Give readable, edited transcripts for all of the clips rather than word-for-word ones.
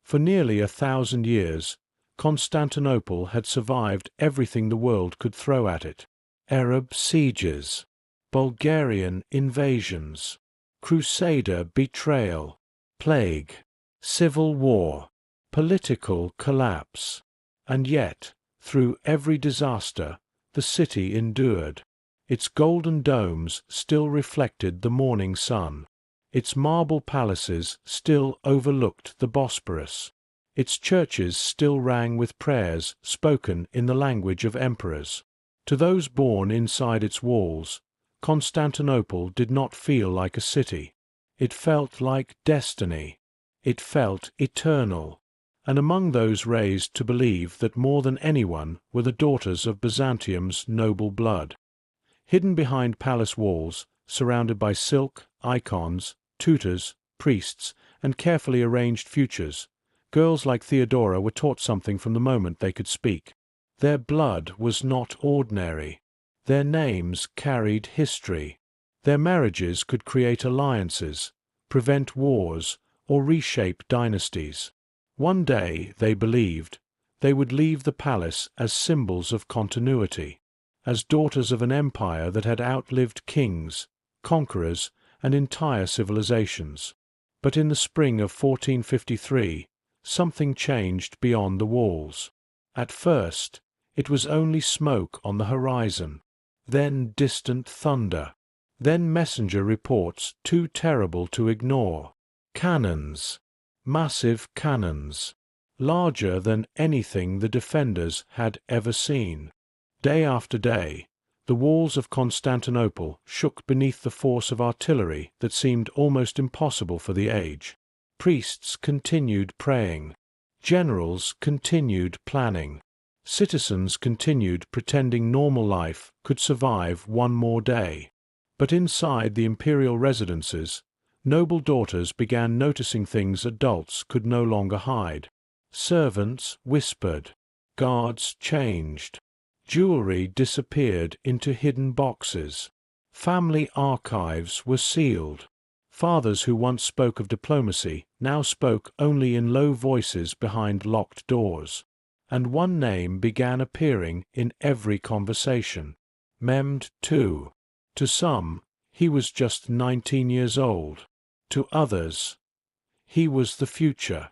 For nearly 1,000 years, Constantinople had survived everything the world could throw at it: Arab sieges, Bulgarian invasions, Crusader betrayal, plague, civil war, political collapse. And yet, through every disaster, the city endured. Its golden domes still reflected the morning sun. Its marble palaces still overlooked the Bosporus. Its churches still rang with prayers spoken in the language of emperors. To those born inside its walls, Constantinople did not feel like a city. It felt like destiny. It felt eternal. And among those raised to believe that more than anyone were the daughters of Byzantium's noble blood. Hidden behind palace walls, surrounded by silk, icons, tutors, priests, and carefully arranged futures, girls like Theodora were taught something from the moment they could speak. Their blood was not ordinary. Their names carried history. Their marriages could create alliances, prevent wars, or reshape dynasties. One day, they believed, they would leave the palace as symbols of continuity, as daughters of an empire that had outlived kings, conquerors, and entire civilizations. But in the spring of 1453, something changed beyond the walls. At first, it was only smoke on the horizon, then distant thunder, then messenger reports too terrible to ignore. Cannons, massive cannons, larger than anything the defenders had ever seen. Day after day, the walls of Constantinople shook beneath the force of artillery that seemed almost impossible for the age. Priests continued praying. Generals continued planning. Citizens continued pretending normal life could survive one more day. But inside the imperial residences, noble daughters began noticing things adults could no longer hide. Servants whispered. Guards changed. Jewelry disappeared into hidden boxes. Family archives were sealed. Fathers who once spoke of diplomacy now spoke only in low voices behind locked doors. And one name began appearing in every conversation: Mehmed II. To some, he was just 19 years old. To others, he was the future.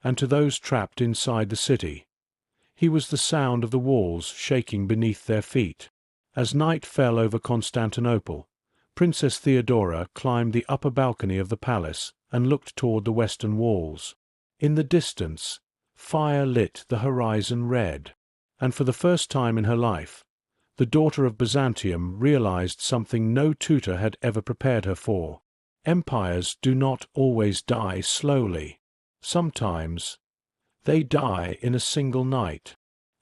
And to those trapped inside the city, he was the sound of the walls shaking beneath their feet. As night fell over Constantinople, Princess Theodora climbed the upper balcony of the palace and looked toward the western walls. In the distance, fire lit the horizon red, and for the first time in her life, the daughter of Byzantium realized something no tutor had ever prepared her for. Empires do not always die slowly. Sometimes, they die in a single night.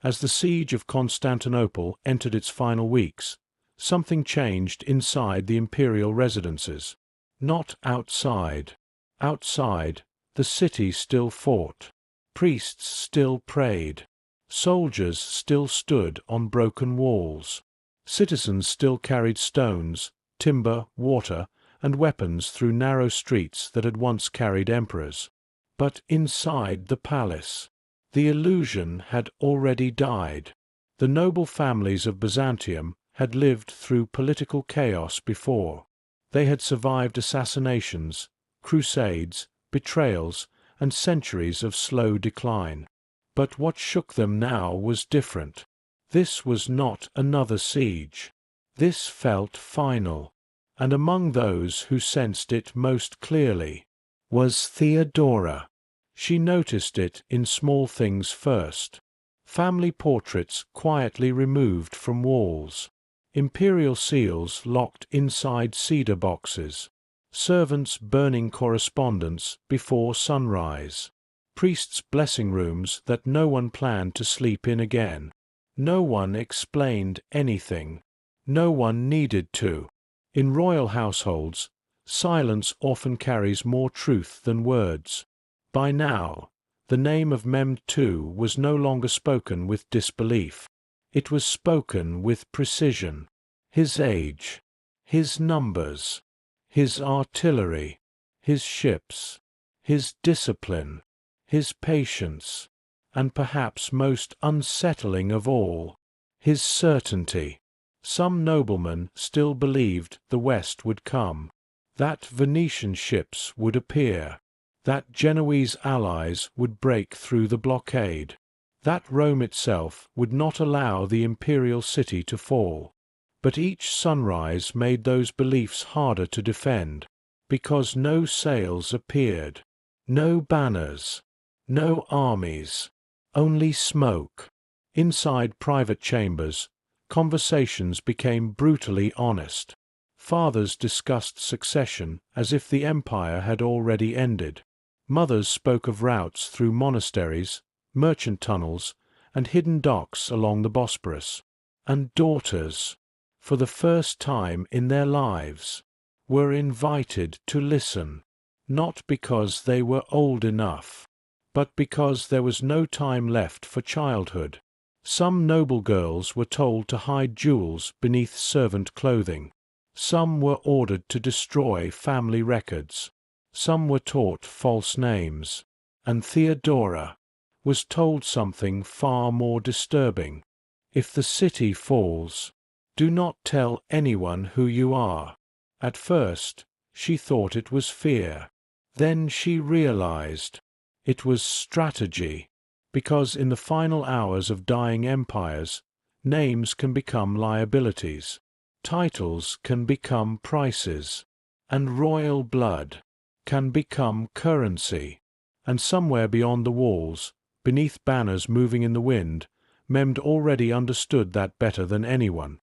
As the siege of Constantinople entered its final weeks, something changed inside the imperial residences. Not outside. Outside, the city still fought. Priests still prayed. Soldiers still stood on broken walls. Citizens still carried stones, timber, water, and weapons through narrow streets that had once carried emperors. But inside the palace, the illusion had already died. The noble families of Byzantium had lived through political chaos before. They had survived assassinations, crusades, betrayals, and centuries of slow decline. But what shook them now was different. This was not another siege. This felt final. And among those who sensed it most clearly was Theodora. She noticed it in small things first. Family portraits quietly removed from walls. Imperial seals locked inside cedar boxes. Servants burning correspondence before sunrise. Priests' blessing rooms that no one planned to sleep in again. No one explained anything. No one needed to. In royal households, silence often carries more truth than words. By now, the name of Mehmed II was no longer spoken with disbelief. It was spoken with precision. His age, his numbers, his artillery, his ships, his discipline, his patience, and perhaps most unsettling of all, his certainty. Some noblemen still believed the West would come, that Venetian ships would appear, that Genoese allies would break through the blockade, that Rome itself would not allow the imperial city to fall. But each sunrise made those beliefs harder to defend, because no sails appeared, no banners, no armies, only smoke. Inside private chambers, conversations became brutally honest. Fathers discussed succession as if the empire had already ended. Mothers spoke of routes through monasteries, merchant tunnels, and hidden docks along the Bosporus. And daughters, for the first time in their lives, were invited to listen, not because they were old enough, but because there was no time left for childhood. Some noble girls were told to hide jewels beneath servant clothing. Some were ordered to destroy family records. Some were taught false names. And Theodora was told something far more disturbing. If the city falls, do not tell anyone who you are. At first, she thought it was fear. Then she realized it was strategy, because in the final hours of dying empires, names can become liabilities, titles can become prices, and royal blood can become currency. And somewhere beyond the walls, beneath banners moving in the wind, Mehmed already understood that better than anyone.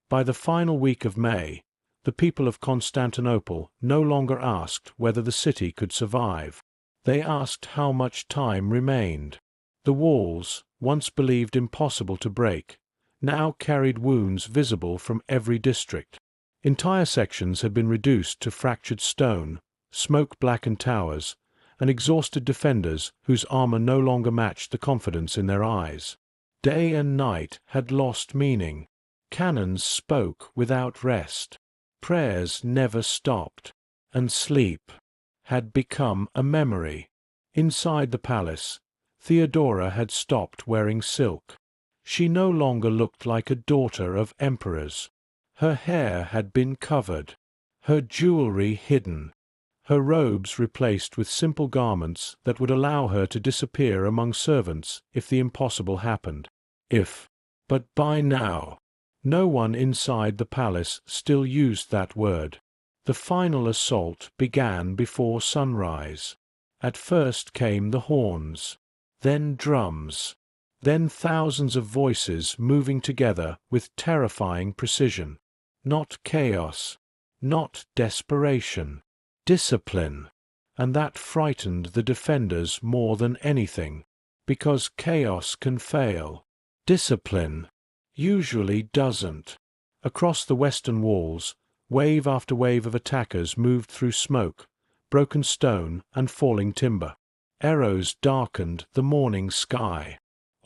By the final week of May, the people of Constantinople no longer asked whether the city could survive. They asked how much time remained. The walls, once believed impossible to break, now carried wounds visible from every district. Entire sections had been reduced to fractured stone, smoke-blackened towers, and exhausted defenders whose armor no longer matched the confidence in their eyes. Day and night had lost meaning. Cannons spoke without rest. Prayers never stopped. And sleep had become a memory. Inside the palace, Theodora had stopped wearing silk. She no longer looked like a daughter of emperors. Her hair had been covered, her jewelry hidden, her robes replaced with simple garments that would allow her to disappear among servants if the impossible happened. But by now, no one inside the palace still used that word. The final assault began before sunrise. At first came the horns, then drums, then thousands of voices moving together with terrifying precision. Not chaos, not desperation, discipline. And that frightened the defenders more than anything, because chaos can fail. Discipline usually doesn't. Across the western walls, wave after wave of attackers moved through smoke, broken stone, and falling timber. Arrows darkened the morning sky.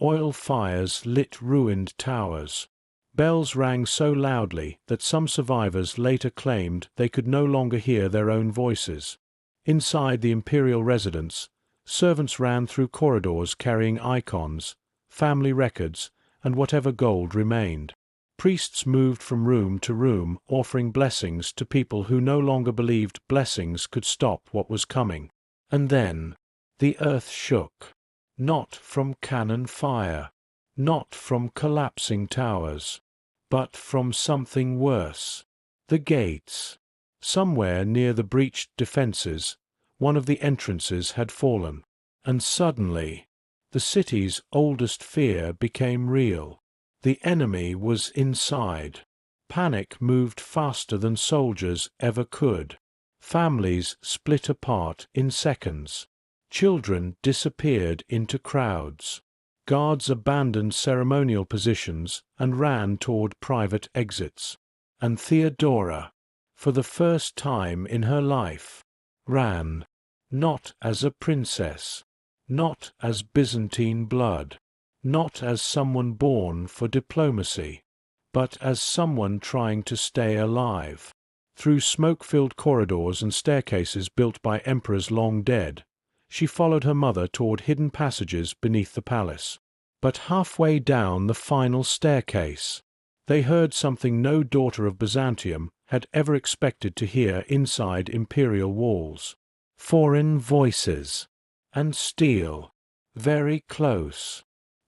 Oil fires lit ruined towers. Bells rang so loudly that some survivors later claimed they could no longer hear their own voices. Inside the imperial residence, servants ran through corridors carrying icons, family records, and whatever gold remained. Priests moved from room to room offering blessings to people who no longer believed blessings could stop what was coming. And then the earth shook, not from cannon fire, not from collapsing towers, but from something worse. The gates. Somewhere near the breached defenses, one of the entrances had fallen. And suddenly, the city's oldest fear became real. The enemy was inside. Panic moved faster than soldiers ever could. Families split apart in seconds. Children disappeared into crowds. Guards abandoned ceremonial positions and ran toward private exits. And Theodora, for the first time in her life, ran, not as a princess, not as Byzantine blood, not as someone born for diplomacy, but as someone trying to stay alive. Through smoke-filled corridors and staircases built by emperors long dead, She followed her mother toward hidden passages beneath the palace. But halfway down the final staircase, they heard something no daughter of Byzantium had ever expected to hear inside imperial walls. Foreign voices. And steel. Very close.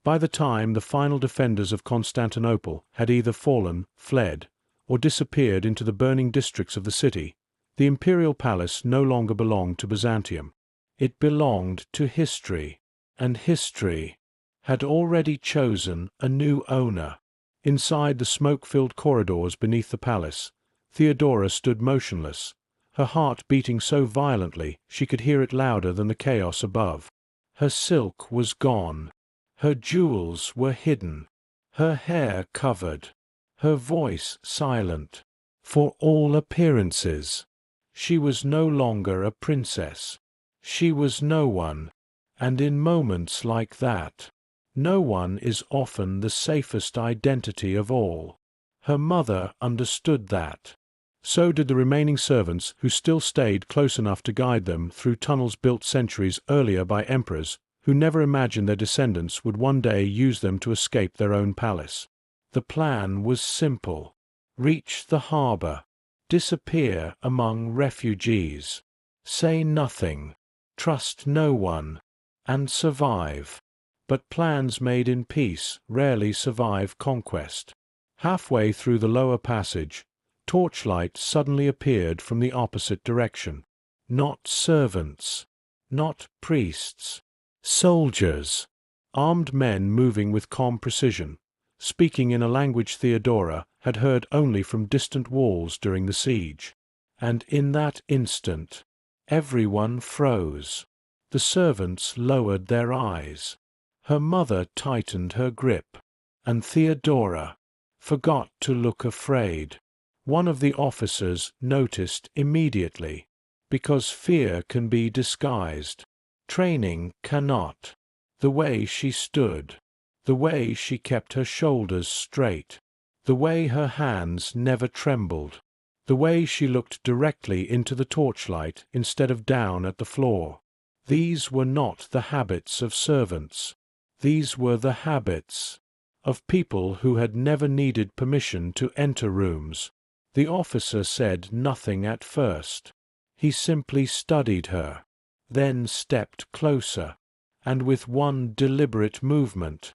By the time the final defenders of Constantinople had either fallen, fled, or disappeared into the burning districts of the city, the imperial palace no longer belonged to Byzantium. It belonged to history, and history had already chosen a new owner. Inside the smoke-filled corridors beneath the palace, Theodora stood motionless, her heart beating so violently she could hear it louder than the chaos above. Her silk was gone. Her jewels were hidden, her hair covered, her voice silent. For all appearances, she was no longer a princess. She was no one, and in moments like that, no one is often the safest identity of all. Her mother understood that. So did the remaining servants who still stayed close enough to guide them through tunnels built centuries earlier by emperors who never imagined their descendants would one day use them to escape their own palace. The plan was simple. Reach the harbor, disappear among refugees, say nothing, trust no one, and survive. But plans made in peace rarely survive conquest. Halfway through the lower passage, torchlight suddenly appeared from the opposite direction. Not servants, not priests, soldiers, armed men moving with calm precision, speaking in a language Theodora had heard only from distant walls during the siege. And in that instant, everyone froze. The servants lowered their eyes. Her mother tightened her grip, and Theodora forgot to look afraid. One of the officers noticed immediately, because fear can be disguised. Training cannot. The way she stood, the way she kept her shoulders straight, the way her hands never trembled, the way she looked directly into the torchlight instead of down at the floor. These were not the habits of servants. These were the habits of people who had never needed permission to enter rooms. The officer said nothing at first. He simply studied her, then stepped closer, and with one deliberate movement,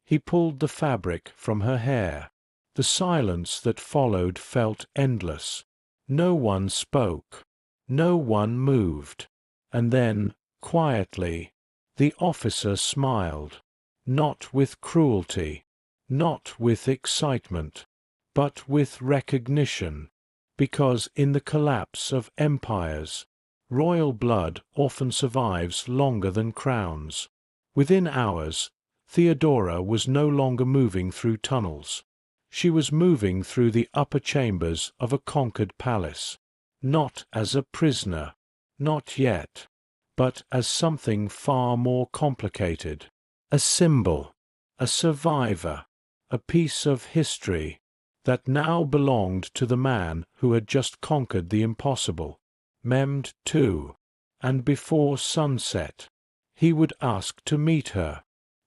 he pulled the fabric from her hair. The silence that followed felt endless. No one spoke. No one moved. And then, quietly, the officer smiled. Not with cruelty, not with excitement, but with recognition. Because in the collapse of empires, royal blood often survives longer than crowns. Within hours, Theodora was no longer moving through tunnels. She was moving through the upper chambers of a conquered palace, not as a prisoner, not yet, but as something far more complicated. A symbol, a survivor, a piece of history that now belonged to the man who had just conquered the impossible, Mehmed II. And before sunset, he would ask to meet her.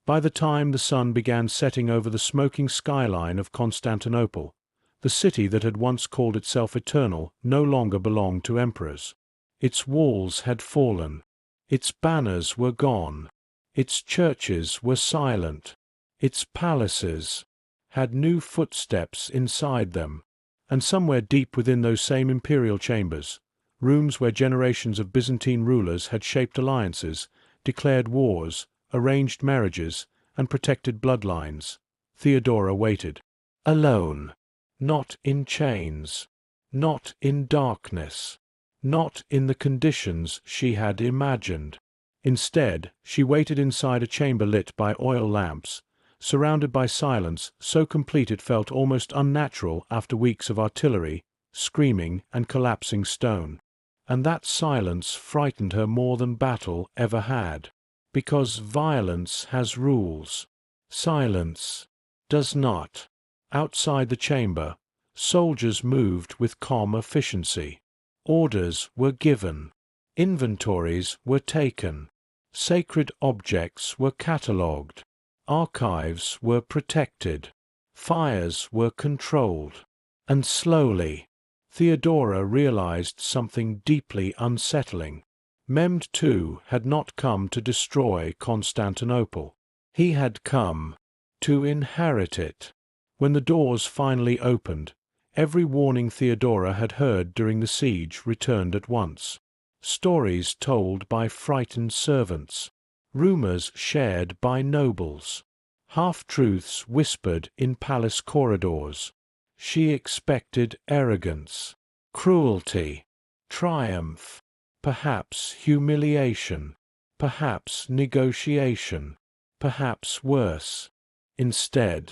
By the time the sun began setting over the smoking skyline of Constantinople, the city that had once called itself eternal no longer belonged to emperors. Its walls had fallen. Its banners were gone. Its churches were silent. Its palaces had new footsteps inside them. And somewhere deep within those same imperial chambers, rooms where generations of Byzantine rulers had shaped alliances, declared wars, arranged marriages, and protected bloodlines, Theodora waited. Alone. Not in chains. Not in darkness. Not in the conditions she had imagined. Instead, she waited inside a chamber lit by oil lamps, surrounded by silence so complete it felt almost unnatural after weeks of artillery, screaming, and collapsing stone. And that silence frightened her more than battle ever had. Because violence has rules. Silence does not. Outside the chamber, soldiers moved with calm efficiency. Orders were given. Inventories were taken. Sacred objects were catalogued. Archives were protected. Fires were controlled. And slowly, Theodora realized something deeply unsettling. Mehmed II had not come to destroy Constantinople. He had come to inherit it. When the doors finally opened, every warning Theodora had heard during the siege returned at once. Stories told by frightened servants, rumors shared by nobles, half-truths whispered in palace corridors. She expected arrogance, cruelty, triumph, perhaps humiliation, perhaps negotiation, perhaps worse. Instead,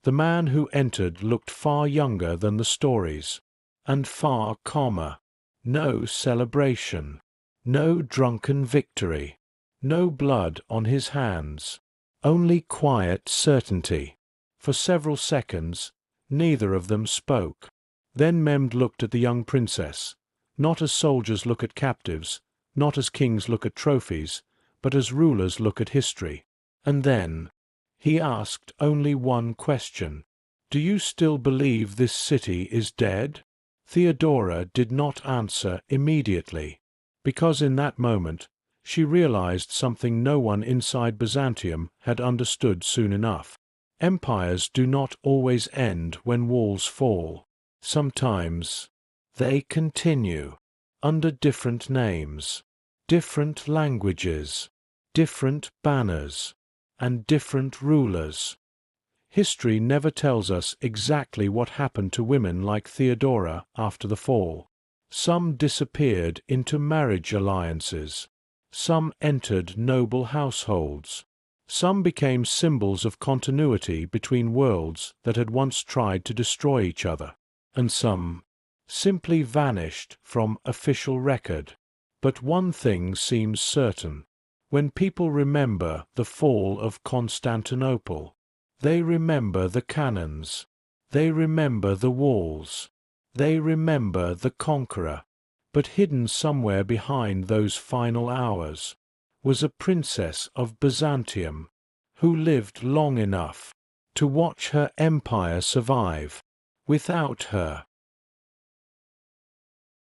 the man who entered looked far younger than the stories, and far calmer. No celebration, no drunken victory, no blood on his hands, only quiet certainty. For several seconds, neither of them spoke. Then Mehmed looked at the young princess, not as soldiers look at captives, not as kings look at trophies, but as rulers look at history. And then he asked only one question. "Do you still believe this city is dead?" Theodora did not answer immediately, because in that moment she realized something no one inside Byzantium had understood soon enough. Empires do not always end when walls fall. Sometimes they continue under different names, different languages, different banners, and different rulers. History never tells us exactly what happened to women like Theodora after the fall. Some disappeared into marriage alliances. Some entered noble households. Some became symbols of continuity between worlds that had once tried to destroy each other. And some simply vanished from official record. But one thing seems certain. When people remember the fall of Constantinople, they remember the cannons. They remember the walls. They remember the conqueror. But hidden somewhere behind those final hours was a princess of Byzantium who lived long enough to watch her empire survive. Without her,